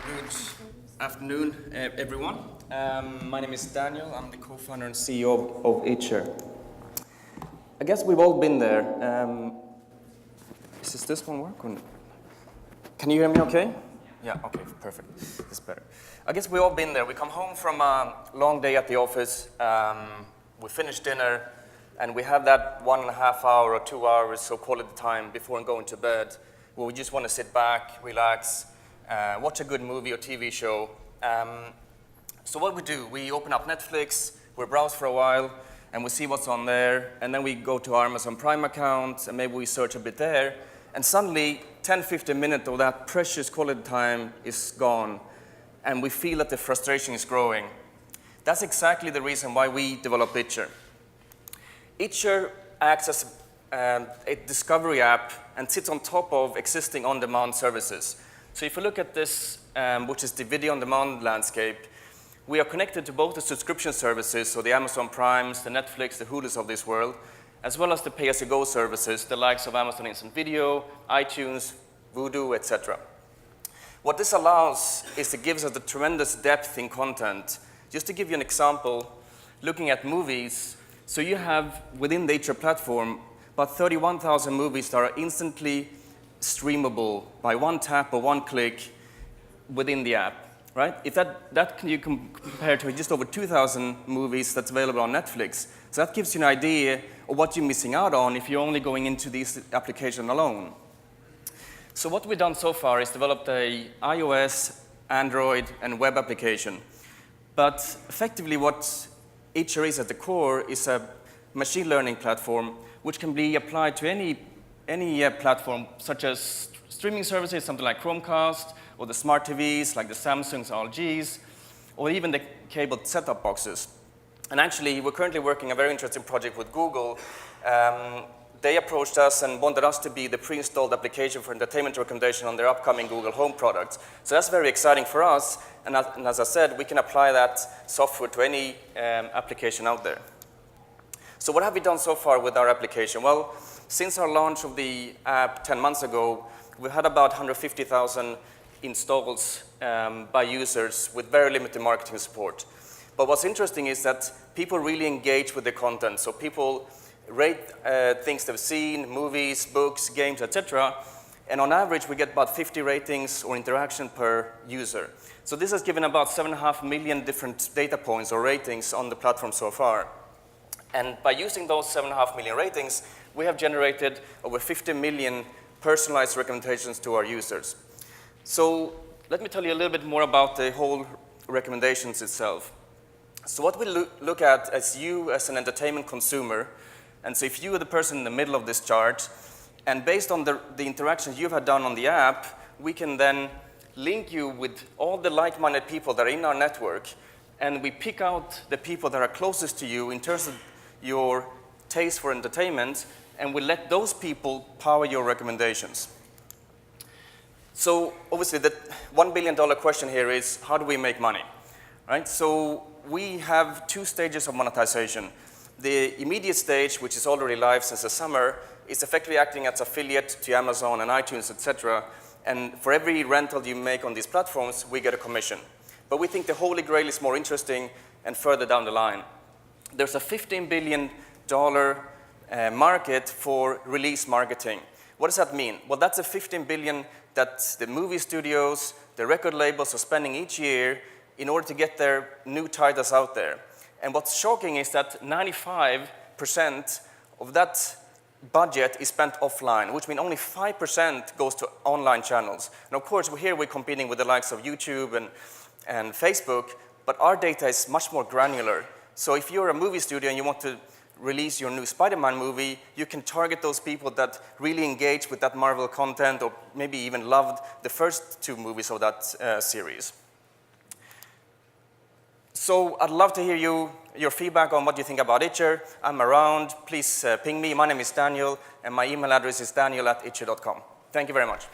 Good afternoon, everyone. My name is Daniel. I'm the co-founder and CEO of Itcher. I guess we've all been there. Does this one work? Can you hear me okay? Yeah, okay, perfect. That's better. I guess we've all been there. We come home from a long day at the office. We finish dinner, and we have that 1.5 hour or 2 hours, so quality time before going to bed, where we just want to sit back, relax, watch a good movie or TV show. So what we do, we open up Netflix, we browse for a while, and we see what's on there, and then we go to our Amazon Prime account, and maybe we search a bit there, and suddenly 10-15 minutes of that precious quality time is gone, and we feel that the frustration is growing. That's exactly the reason why we developed Itcher. Itcher acts as a discovery app and sits on top of existing on-demand services. So if you look at this, which is the video-on-demand landscape, we are connected to both the subscription services, so the Amazon Primes, the Netflix, the Hulus of this world, as well as the pay-as-you-go services, the likes of Amazon Instant Video, iTunes, Vudu, etc. What this allows is it gives us a tremendous depth in content. Just to give you an example, looking at movies, so you have, within the Itcher platform, about 31,000 movies that are instantly streamable by one tap or one click within the app, right? If that can you compare to just over 2,000 movies that's available on Netflix. So that gives you an idea of what you're missing out on if you're only going into this application alone. So what we've done so far is developed a iOS, Android, and web application. But effectively what Itcher is at the core is a machine learning platform which can be applied to any platform, such as streaming services, something like Chromecast, or the smart TVs, like the Samsungs, LGs, or even the cable set-top boxes. And actually, we're currently working a very interesting project with Google. They approached us and wanted us to be the pre-installed application for entertainment recommendation on their upcoming Google Home products. So that's very exciting for us, and as I said, we can apply that software to any application out there. So what have we done so far with our application? Well, since our launch of the app 10 months ago, we've had about 150,000 installs by users with very limited marketing support. But what's interesting is that people really engage with the content. So people rate things they've seen, movies, books, games, etc. And on average, we get about 50 ratings or interaction per user. So this has given about 7.5 million different data points or ratings on the platform so far. And by using those 7.5 million ratings, we have generated over 50 million personalized recommendations to our users. So let me tell you a little bit more about the whole recommendations itself. So what we look at as you as an entertainment consumer, and so if you are the person in the middle of this chart, and based on the interactions you've had done on the app, we can then link you with all the like-minded people that are in our network, and we pick out the people that are closest to you in terms of your taste for entertainment, and we let those people power your recommendations. So obviously the $1 billion question here is, how do we make money, right? So we have 2 stages of monetization. The immediate stage, which is already live since the summer, is effectively acting as affiliate to Amazon and iTunes, etc. And for every rental you make on these platforms, we get a commission. But we think the Holy Grail is more interesting and further down the line. There's a $15 billion market for release marketing. What does that mean? Well, that's a $15 billion that the movie studios, the record labels are spending each year in order to get their new titles out there. And what's shocking is that 95% of that budget is spent offline, which means only 5% goes to online channels. And of course, here we're competing with the likes of YouTube and Facebook, but our data is much more granular. So if you're a movie studio and you want to release your new Spider-Man movie, you can target those people that really engage with that Marvel content or maybe even loved the first 2 movies of that series. So I'd love to hear your feedback on what you think about Itcher. I'm around. Please ping me. My name is Daniel, and my email address is daniel@itcher.com. Thank you very much.